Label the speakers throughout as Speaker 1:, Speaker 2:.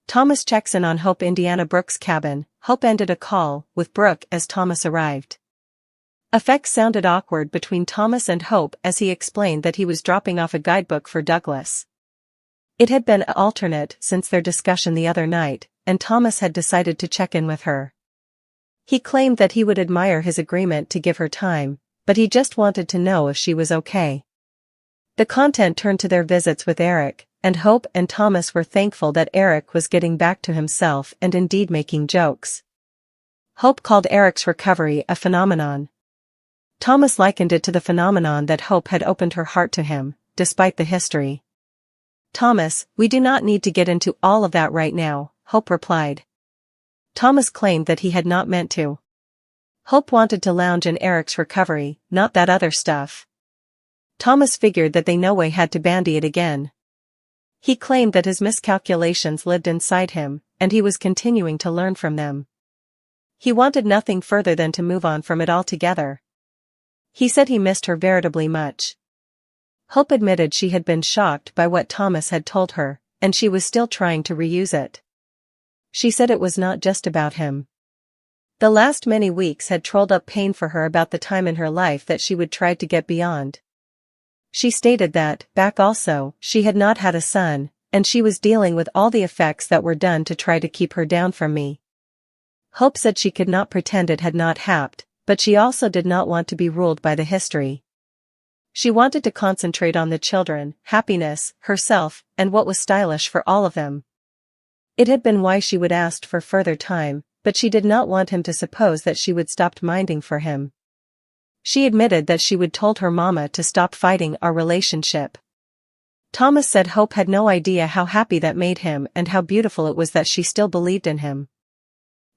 Speaker 1: Thomas checks in on Hope Indiana Brooke's cabin. Hope ended a call with Brooke as Thomas arrived. Effects sounded awkward between Thomas and Hope as he explained that he was dropping off a guidebook for Douglas. It had been an alternate since their discussion the other night, and Thomas had decided to check in with her. He claimed that he would admire his agreement to give her time, but he just wanted to know if she was okay. The content turned to their visits with Eric, and Hope and Thomas were thankful that Eric was getting back to himself and indeed making jokes. Hope called Eric's recovery a phenomenon. Thomas likened it to the phenomenon that Hope had opened her heart to him, despite the history. "Thomas, we do not need to get into all of that right now," Hope replied. Thomas claimed that he had not meant to. Hope wanted to lounge in Eric's recovery, not that other stuff. Thomas figured that they no way had to bandy it again. He claimed that his miscalculations lived inside him, and he was continuing to learn from them. He wanted nothing further than to move on from it altogether. He said he missed her veritably much. Hope admitted she had been shocked by what Thomas had told her, and she was still trying to reuse it. She said it was not just about him. The last many weeks had trolled up pain for her about the time in her life that she would try to get beyond. She stated that, back also, she had not had a son, and she was dealing with all the effects that were done to try to keep her down from me. Hope said she could not pretend it had not happened, but she also did not want to be ruled by the history. She wanted to concentrate on the children, happiness, herself, and what was stylish for all of them. It had been why she would ask for further time, but she did not want him to suppose that she would stop minding for him. She admitted that she would told her mama to stop fighting our relationship. Thomas said Hope had no idea how happy that made him and how beautiful it was that she still believed in him.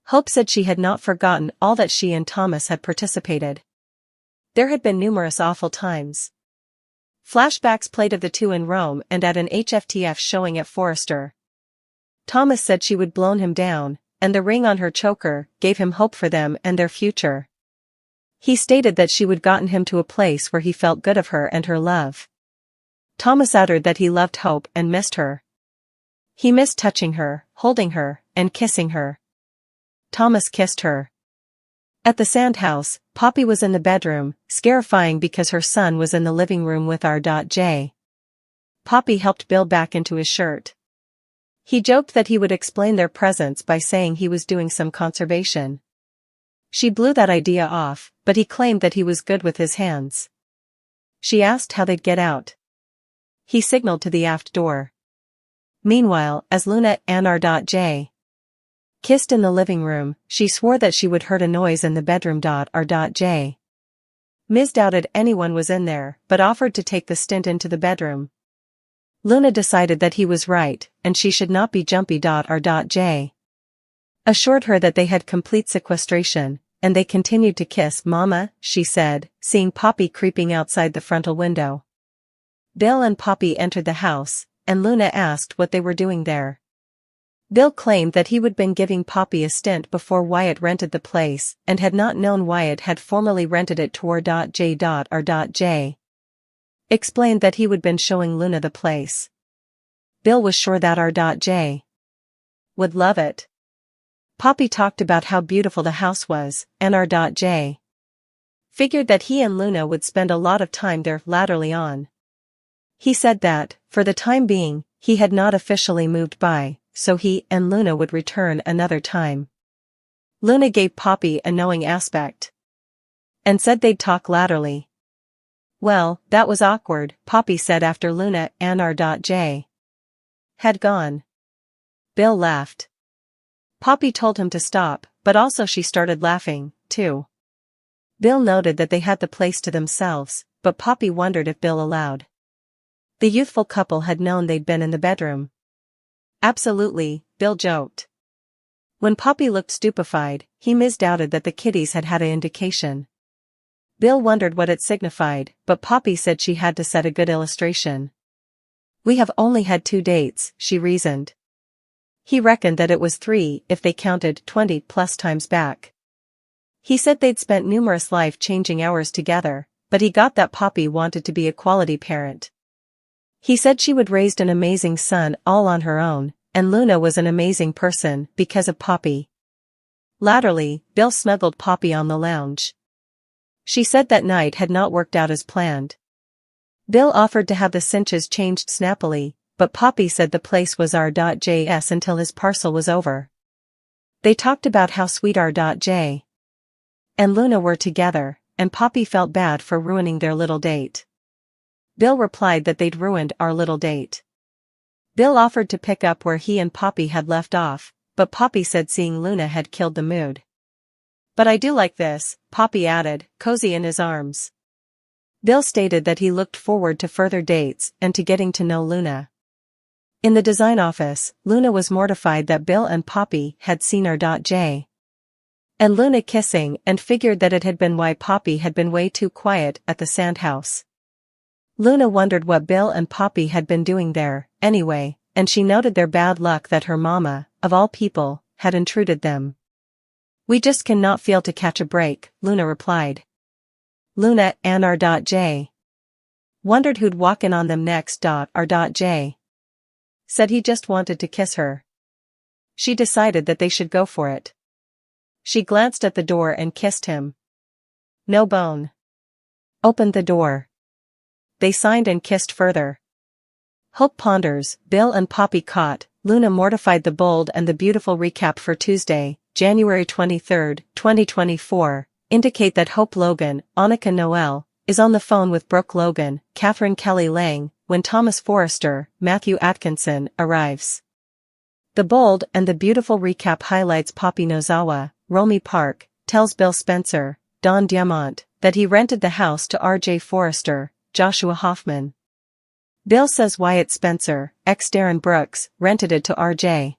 Speaker 1: Hope said she had not forgotten all that she and Thomas had participated. There had been numerous awful times. Flashbacks played of the two in Rome and at an HFTF showing at Forrester. Thomas said she would blown him down, and the ring on her choker gave him hope for them and their future. He stated that she would gotten him to a place where he felt good of her and her love. Thomas uttered that he loved Hope and missed her. He missed touching her, holding her, and kissing her. Thomas kissed her. At the Sandhouse, Poppy was in the bedroom, scarifying because her son was in the living room with R.J. Poppy helped Bill back into his shirt. He joked that he would explain their presence by saying he was doing some conservation. She blew that idea off, but he claimed that he was good with his hands. She asked how they'd get out. He signaled to the aft door. Meanwhile, as Luna and R.J. kissed in the living room, she swore that she would heard a noise in the bedroom. R.J. Ms. doubted anyone was in there, but offered to take the stint into the bedroom. Luna decided that he was right, and she should not be jumpy. R.J. assured her that they had complete sequestration, and they continued to kiss. "Mama," she said, seeing Poppy creeping outside the frontal window. Bill and Poppy entered the house, and Luna asked what they were doing there. Bill claimed that he would been giving Poppy a stint before Wyatt rented the place, and had not known Wyatt had formerly rented it to R.J. R.J. explained that he would been showing Luna the place. Bill was sure that R.J. would love it. Poppy talked about how beautiful the house was, and R.J. figured that he and Luna would spend a lot of time there latterly on. He said that, for the time being, he had not officially moved by, so he and Luna would return another time. Luna gave Poppy a knowing aspect and said they'd talk latterly. "Well, that was awkward," Poppy said after Luna and R.J. had gone. Bill laughed. Poppy told him to stop, but also she started laughing, too. Bill noted that they had the place to themselves, but Poppy wondered if Bill allowed. The youthful couple had known they'd been in the bedroom. "Absolutely," Bill joked. When Poppy looked stupefied, he misdoubted that the kiddies had had an indication. Bill wondered what it signified, but Poppy said she had to set a good illustration. "We have only had 2 dates," she reasoned. He reckoned that it was 3 if they counted 20+ times back. He said they'd spent numerous life-changing hours together, but he got that Poppy wanted to be a quality parent. He said she would raise an amazing son all on her own, and Luna was an amazing person because of Poppy. Latterly, Bill snuggled Poppy on the lounge. She said that night had not worked out as planned. Bill offered to have the cinches changed snappily, but Poppy said the place was R.J.'s until his parcel was over. They talked about how sweet R.J. and Luna were together, and Poppy felt bad for ruining their little date. Bill replied that they'd ruined our little date. Bill offered to pick up where he and Poppy had left off, but Poppy said seeing Luna had killed the mood. "But I do like this," Poppy added, cozy in his arms. Bill stated that he looked forward to further dates and to getting to know Luna. In the design office, Luna was mortified that Bill and Poppy had seen R.J. and Luna kissing and figured that it had been why Poppy had been way too quiet at the sandhouse. Luna wondered what Bill and Poppy had been doing there, anyway, and she noted their bad luck that her mama, of all people, had intruded them. "We just cannot fail to catch a break," Luna replied. Luna and R.J. wondered who'd walk in on them next. R.J. said he just wanted to kiss her. She decided that they should go for it. She glanced at the door and kissed him. No bone. Opened the door. They signed and kissed further. Hope ponders, Bill and Poppy caught, Luna mortified. The bold and the beautiful recap for Tuesday, January 23, 2024, indicate that Hope Logan, Annika Noel, is on the phone with Brooke Logan, Catherine Kelly Lang, when Thomas Forrester, Matthew Atkinson, arrives. The bold and the beautiful recap highlights Poppy Nozawa, Romy Park, tells Bill Spencer, Don Diamont, that he rented the house to R.J. Forrester, Joshua Hoffman. Bill says Wyatt Spencer, ex-Darren Brooks, rented it to R.J.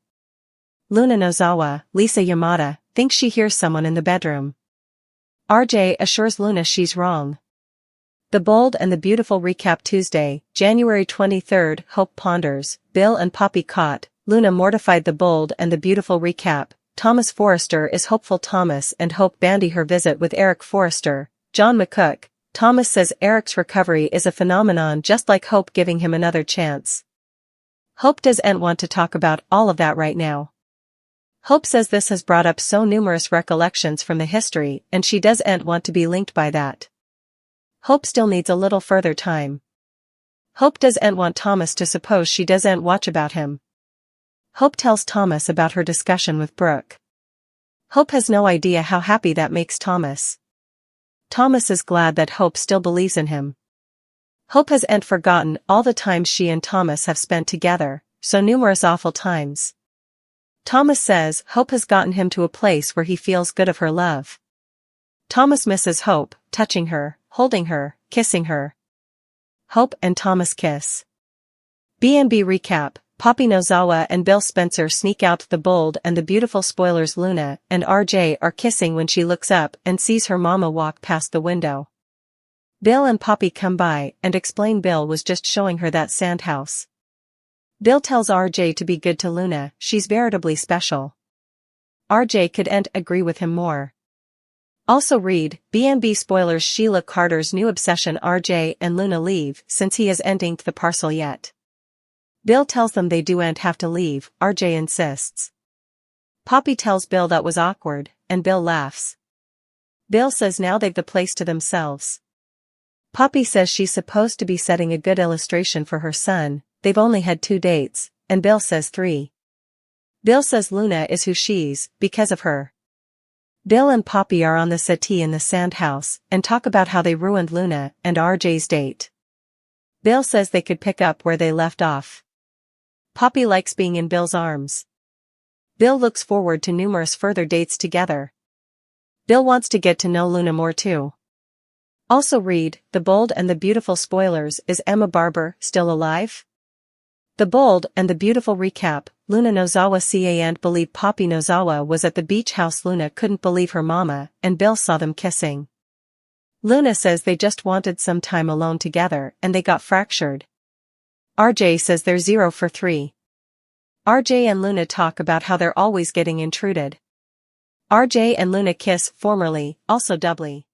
Speaker 1: Luna Nozawa, Lisa Yamada, thinks she hears someone in the bedroom. R.J. assures Luna she's wrong. The bold and the beautiful recap Tuesday, January 23, Hope ponders, Bill and Poppy caught, Luna mortified. The bold and the beautiful recap, Thomas Forrester is hopeful. Thomas and Hope bandy her visit with Eric Forrester, John McCook. Thomas says Eric's recovery is a phenomenon just like Hope giving him another chance. Hope doesn't want to talk about all of that right now. Hope says this has brought up so numerous recollections from the history and she doesn't want to be linked by that. Hope still needs a little further time. Hope doesn't want Thomas to suppose she doesn't watch about him. Hope tells Thomas about her discussion with Brooke. Hope has no idea how happy that makes Thomas. Thomas is glad that Hope still believes in him. Hope hasn't forgotten all the times she and Thomas have spent together, so numerous awful times. Thomas says Hope has gotten him to a place where he feels good of her love. Thomas misses Hope, touching her, holding her, kissing her. Hope and Thomas kiss. B&B recap, Poppy Nozawa and Bill Spencer sneak out. The bold and the beautiful spoilers. Luna and RJ are kissing when she looks up and sees her mama walk past the window. Bill and Poppy come by and explain Bill was just showing her that sand house. Bill tells RJ to be good to Luna, she's veritably special. RJ couldn't agree with him more. Also read, B&B spoilers. Sheila Carter's new obsession. RJ and Luna leave since he hasn't inked the parcel yet. Bill tells them they don't have to leave, RJ insists. Poppy tells Bill that was awkward, and Bill laughs. Bill says now they've the place to themselves. Poppy says she's supposed to be setting a good illustration for her son, they've only had 2 dates, and Bill says 3. Bill says Luna is who she's, because of her. Bill and Poppy are on the settee in the sand house, and talk about how they ruined Luna and RJ's date. Bill says they could pick up where they left off. Poppy likes being in Bill's arms. Bill looks forward to numerous further dates together. Bill wants to get to know Luna more too. Also read, The Bold and the Beautiful spoilers. Is Emma Barber still alive? The Bold and the Beautiful recap, Luna Nozawa can't believe Poppy Nozawa was at the beach house. Luna couldn't believe her mama, and Bill saw them kissing. Luna says they just wanted some time alone together and they got fractured. RJ says they're 0 for 3. RJ and Luna talk about how they're always getting intruded. RJ and Luna kiss, formerly, also doubly.